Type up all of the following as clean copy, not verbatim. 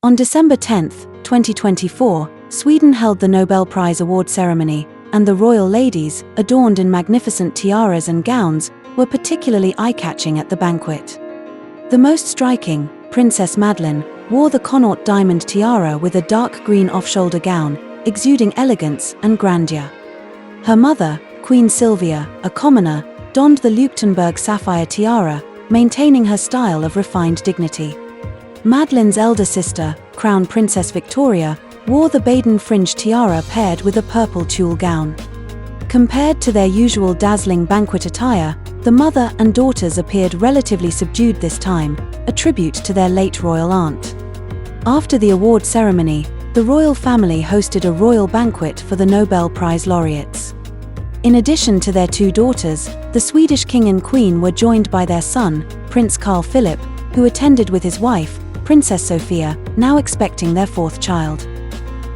On December 10, 2024, Sweden held the Nobel Prize award ceremony, and the royal ladies, adorned in magnificent tiaras and gowns, were particularly eye-catching at the banquet. The most striking, Princess Madeleine, wore the Connaught diamond tiara with a dark green off-shoulder gown, exuding elegance and grandeur. Her mother, Queen Sylvia, a commoner, donned the Leuchtenberg sapphire tiara, maintaining her style of refined dignity. Madeleine's elder sister, Crown Princess Victoria, wore the Baden fringe tiara paired with a purple tulle gown. Compared to their usual dazzling banquet attire, the mother and daughters appeared relatively subdued this time, a tribute to their late royal aunt. After the award ceremony, the royal family hosted a royal banquet for the Nobel Prize laureates. In addition to their two daughters, the Swedish king and queen were joined by their son, Prince Carl Philip, who attended with his wife, Princess Sofia, now expecting their fourth child.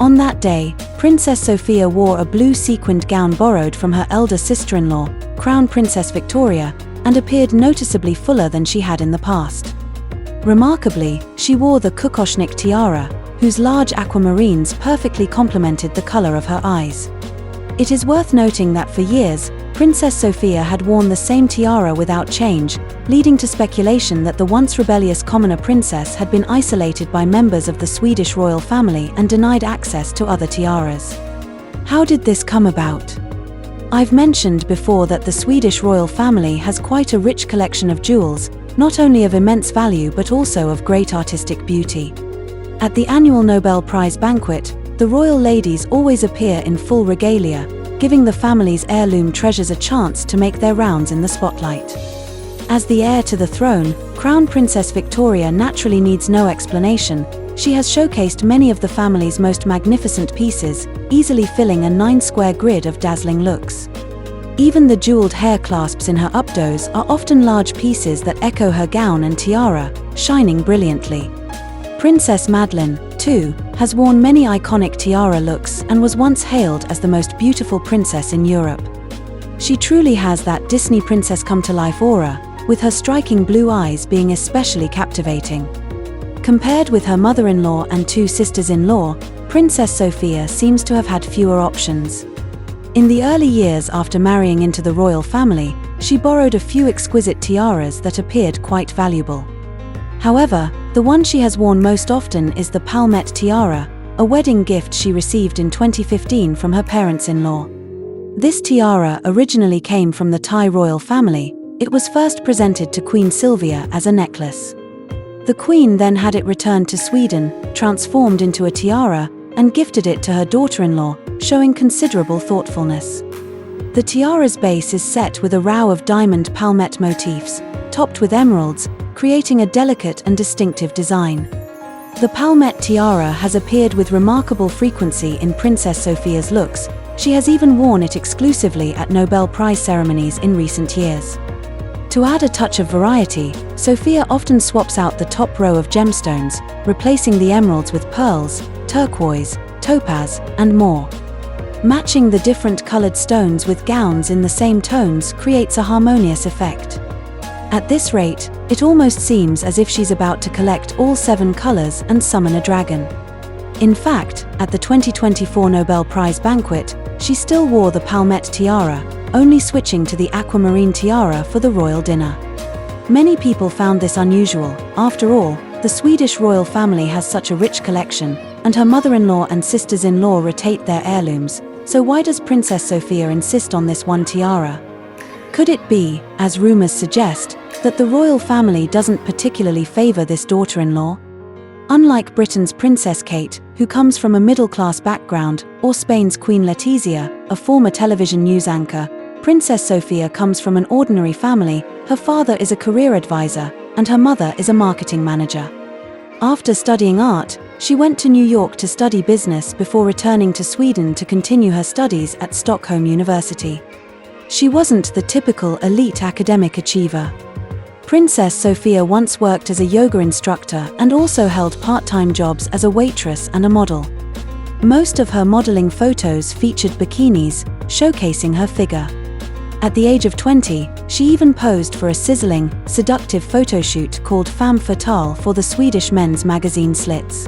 On that day, Princess Sofia wore a blue sequined gown borrowed from her elder sister-in-law, Crown Princess Victoria, and appeared noticeably fuller than she had in the past. Remarkably, she wore the Kokoshnik tiara, whose large aquamarines perfectly complemented the color of her eyes. It is worth noting that for years, Princess Sofia had worn the same tiara without change, leading to speculation that the once rebellious commoner princess had been isolated by members of the Swedish royal family and denied access to other tiaras. How did this come about? I've mentioned before that the Swedish royal family has quite a rich collection of jewels, not only of immense value but also of great artistic beauty. At the annual Nobel Prize banquet, the royal ladies always appear in full regalia, giving the family's heirloom treasures a chance to make their rounds in the spotlight. As the heir to the throne, Crown Princess Victoria naturally needs no explanation. She has showcased many of the family's most magnificent pieces, easily filling a 9-square grid of dazzling looks. Even the jeweled hair clasps in her updos are often large pieces that echo her gown and tiara, shining brilliantly. Princess Madeleine, too, has worn many iconic tiara looks and was once hailed as the most beautiful princess in Europe. She truly has that Disney princess come-to-life aura, with her striking blue eyes being especially captivating. Compared with her mother-in-law and two sisters-in-law, Princess Sofia seems to have had fewer options. In the early years after marrying into the royal family, she borrowed a few exquisite tiaras that appeared quite valuable. However, the one she has worn most often is the Palmette tiara, a wedding gift she received in 2015 from her parents-in-law. This tiara originally came from the Thai royal family. It was first presented to Queen Sylvia as a necklace. The Queen then had it returned to Sweden, transformed into a tiara, and gifted it to her daughter-in-law, showing considerable thoughtfulness. The tiara's base is set with a row of diamond palmette motifs, topped with emeralds, creating a delicate and distinctive design. The Palmette tiara has appeared with remarkable frequency in Princess Sofia's looks. She has even worn it exclusively at Nobel Prize ceremonies in recent years. To add a touch of variety, Sofia often swaps out the top row of gemstones, replacing the emeralds with pearls, turquoise, topaz, and more. Matching the different colored stones with gowns in the same tones creates a harmonious effect. At this rate, it almost seems as if she's about to collect all 7 colors and summon a dragon. In fact, at the 2024 Nobel Prize banquet, she still wore the Palmette tiara, only switching to the aquamarine tiara for the royal dinner. Many people found this unusual. After all, the Swedish royal family has such a rich collection, and her mother-in-law and sisters-in-law rotate their heirlooms, so why does Princess Sofia insist on this one tiara? Could it be, as rumors suggest, that the royal family doesn't particularly favor this daughter-in-law? Unlike Britain's Princess Kate, who comes from a middle-class background, or Spain's Queen Letizia, a former television news anchor, Princess Sofia comes from an ordinary family. Her father is a career advisor, and her mother is a marketing manager. After studying art, she went to New York to study business before returning to Sweden to continue her studies at Stockholm University. She wasn't the typical elite academic achiever. Princess Sofia once worked as a yoga instructor and also held part-time jobs as a waitress and a model. Most of her modeling photos featured bikinis, showcasing her figure. At the age of 20, she even posed for a sizzling, seductive photoshoot called Femme Fatale for the Swedish men's magazine Slits.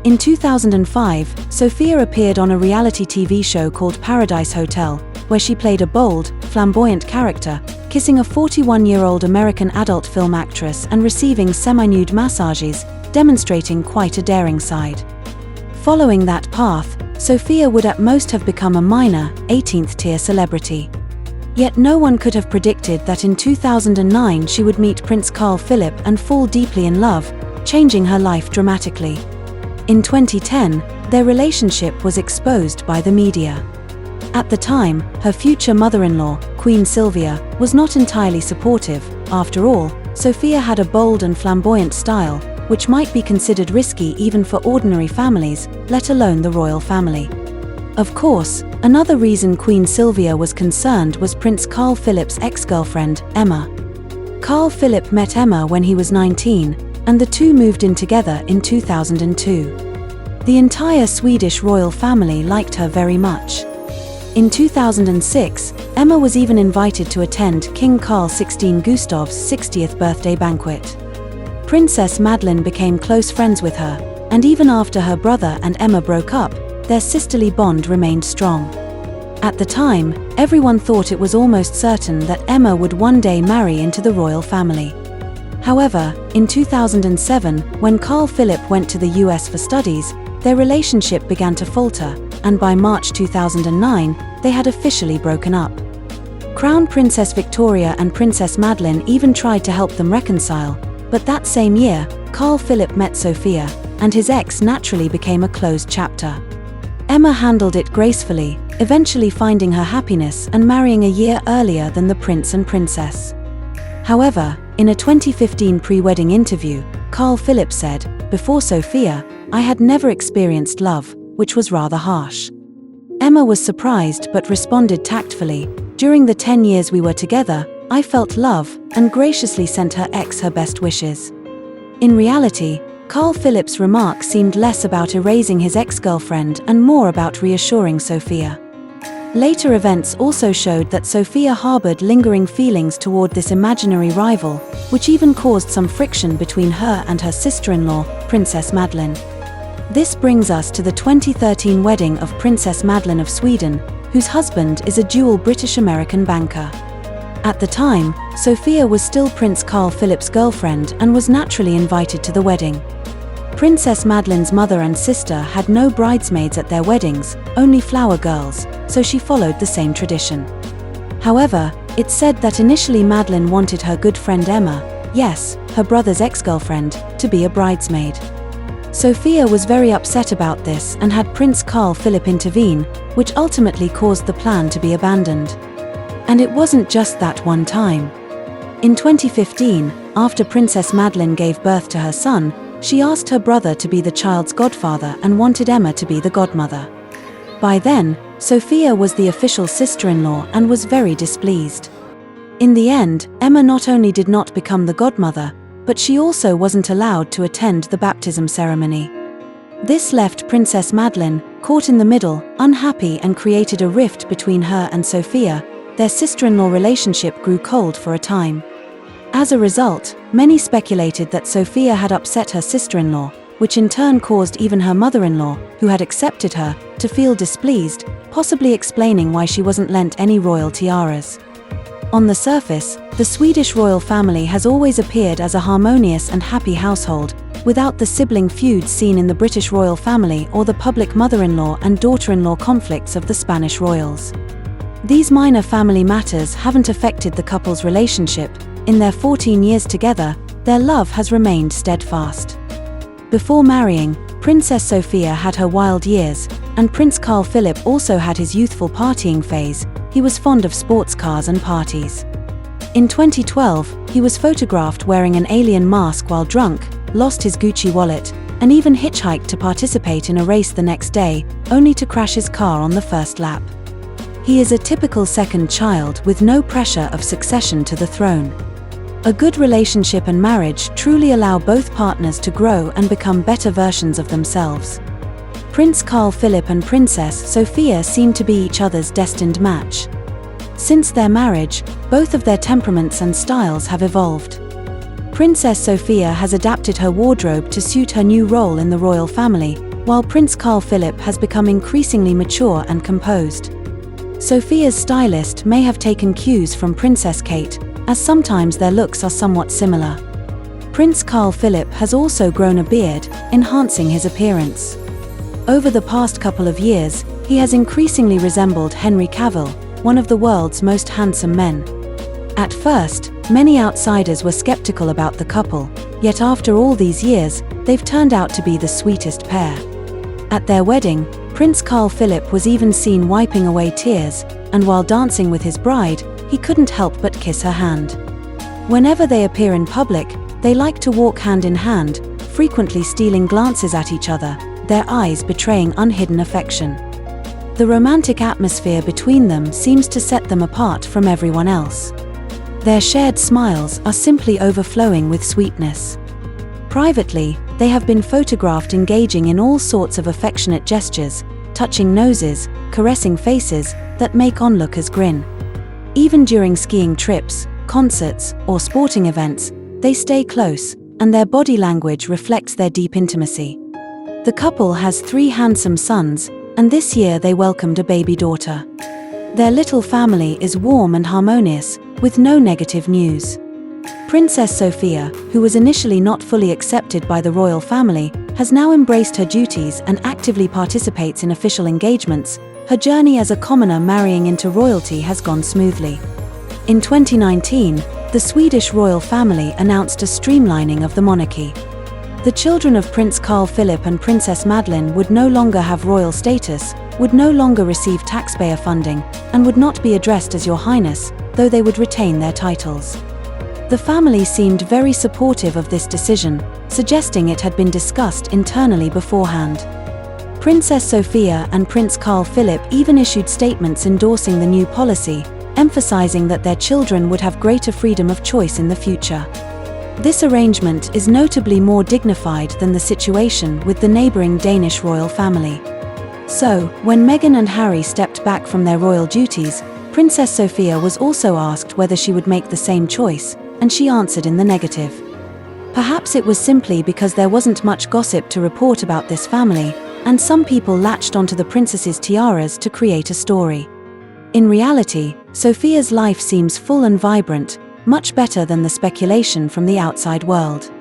In 2005, Sophia appeared on a reality TV show called Paradise Hotel, where she played a bold, flamboyant character, kissing a 41-year-old American adult film actress and receiving semi-nude massages, demonstrating quite a daring side. Following that path, Sophia would at most have become a minor, 18th-tier celebrity. Yet no one could have predicted that in 2009 she would meet Prince Carl Philip and fall deeply in love, changing her life dramatically. In 2010, their relationship was exposed by the media. At the time, her future mother-in-law, Queen Sylvia, was not entirely supportive. After all, Sophia had a bold and flamboyant style, which might be considered risky even for ordinary families, let alone the royal family. Of course, another reason Queen Sylvia was concerned was Prince Carl Philip's ex-girlfriend, Emma. Carl Philip met Emma when he was 19, and the two moved in together in 2002. The entire Swedish royal family liked her very much. In 2006, Emma was even invited to attend King Carl XVI Gustav's 60th birthday banquet. Princess Madeleine became close friends with her, and even after her brother and Emma broke up, their sisterly bond remained strong. At the time, everyone thought it was almost certain that Emma would one day marry into the royal family. However, in 2007, when Carl Philip went to the US for studies, their relationship began to falter, and by March 2009, they had officially broken up. Crown Princess Victoria and Princess Madeleine even tried to help them reconcile, but that same year, Carl Philip met Sophia, and his ex naturally became a closed chapter. Emma handled it gracefully, eventually finding her happiness and marrying a year earlier than the prince and princess. However, in a 2015 pre-wedding interview, Carl Philip said, "Before Sophia, I had never experienced love, which was rather harsh." Emma was surprised but responded tactfully, "During the 10 years we were together, I felt love, and graciously sent her ex her best wishes." In reality, Carl Philip's remark seemed less about erasing his ex-girlfriend and more about reassuring Sophia. Later events also showed that Sophia harbored lingering feelings toward this imaginary rival, which even caused some friction between her and her sister-in-law, Princess Madeleine. This brings us to the 2013 wedding of Princess Madeleine of Sweden, whose husband is a dual British-American banker. At the time, Sophia was still Prince Carl Philip's girlfriend and was naturally invited to the wedding. Princess Madeleine's mother and sister had no bridesmaids at their weddings, only flower girls, so she followed the same tradition. However, it's said that initially Madeleine wanted her good friend Emma, yes, her brother's ex-girlfriend, to be a bridesmaid. Sophia was very upset about this and had Prince Carl Philip intervene, which ultimately caused the plan to be abandoned. And it wasn't just that one time. In 2015, after Princess Madeleine gave birth to her son, she asked her brother to be the child's godfather and wanted Emma to be the godmother. By then, Sophia was the official sister-in-law and was very displeased. In the end, Emma not only did not become the godmother, but she also wasn't allowed to attend the baptism ceremony. This left Princess Madeleine caught in the middle, unhappy, and created a rift between her and Sophia. Their sister-in-law relationship grew cold for a time. As a result, many speculated that Sophia had upset her sister-in-law, which in turn caused even her mother-in-law, who had accepted her, to feel displeased, possibly explaining why she wasn't lent any royal tiaras. On the surface, the Swedish royal family has always appeared as a harmonious and happy household, without the sibling feuds seen in the British royal family or the public mother-in-law and daughter-in-law conflicts of the Spanish royals. These minor family matters haven't affected the couple's relationship. In their 14 years together, their love has remained steadfast. Before marrying, Princess Sophia had her wild years, and Prince Carl Philip also had his youthful partying phase. He was fond of sports cars and parties. In 2012, he was photographed wearing an alien mask while drunk, lost his Gucci wallet, and even hitchhiked to participate in a race the next day, only to crash his car on the first lap. He is a typical second child with no pressure of succession to the throne. A good relationship and marriage truly allow both partners to grow and become better versions of themselves. Prince Carl Philip and Princess Sophia seem to be each other's destined match. Since their marriage, both of their temperaments and styles have evolved. Princess Sophia has adapted her wardrobe to suit her new role in the royal family, while Prince Carl Philip has become increasingly mature and composed. Sophia's stylist may have taken cues from Princess Kate, as sometimes their looks are somewhat similar. Prince Carl Philip has also grown a beard, enhancing his appearance. Over the past couple of years, he has increasingly resembled Henry Cavill, one of the world's most handsome men. At first, many outsiders were skeptical about the couple, yet after all these years, they've turned out to be the sweetest pair. At their wedding, Prince Carl Philip was even seen wiping away tears, and while dancing with his bride, he couldn't help but kiss her hand. Whenever they appear in public, they like to walk hand in hand, frequently stealing glances at each other, their eyes betraying unhidden affection. The romantic atmosphere between them seems to set them apart from everyone else. Their shared smiles are simply overflowing with sweetness. Privately, they have been photographed engaging in all sorts of affectionate gestures, touching noses, caressing faces that make onlookers grin. Even during skiing trips, concerts, or sporting events, they stay close, and their body language reflects their deep intimacy. The couple has 3 handsome sons, and this year they welcomed a baby daughter. Their little family is warm and harmonious, with no negative news. Princess Sophia, who was initially not fully accepted by the royal family, has now embraced her duties and actively participates in official engagements. Her journey as a commoner marrying into royalty has gone smoothly. In 2019, the Swedish royal family announced a streamlining of the monarchy. The children of Prince Carl Philip and Princess Madeleine would no longer have royal status, would no longer receive taxpayer funding, and would not be addressed as Your Highness, though they would retain their titles. The family seemed very supportive of this decision, suggesting it had been discussed internally beforehand. Princess Sophia and Prince Carl Philip even issued statements endorsing the new policy, emphasizing that their children would have greater freedom of choice in the future. This arrangement is notably more dignified than the situation with the neighboring Danish royal family. So, when Meghan and Harry stepped back from their royal duties, Princess Sophia was also asked whether she would make the same choice, and she answered in the negative. Perhaps it was simply because there wasn't much gossip to report about this family, and some people latched onto the princess's tiaras to create a story. In reality, Sophia's life seems full and vibrant, much better than the speculation from the outside world.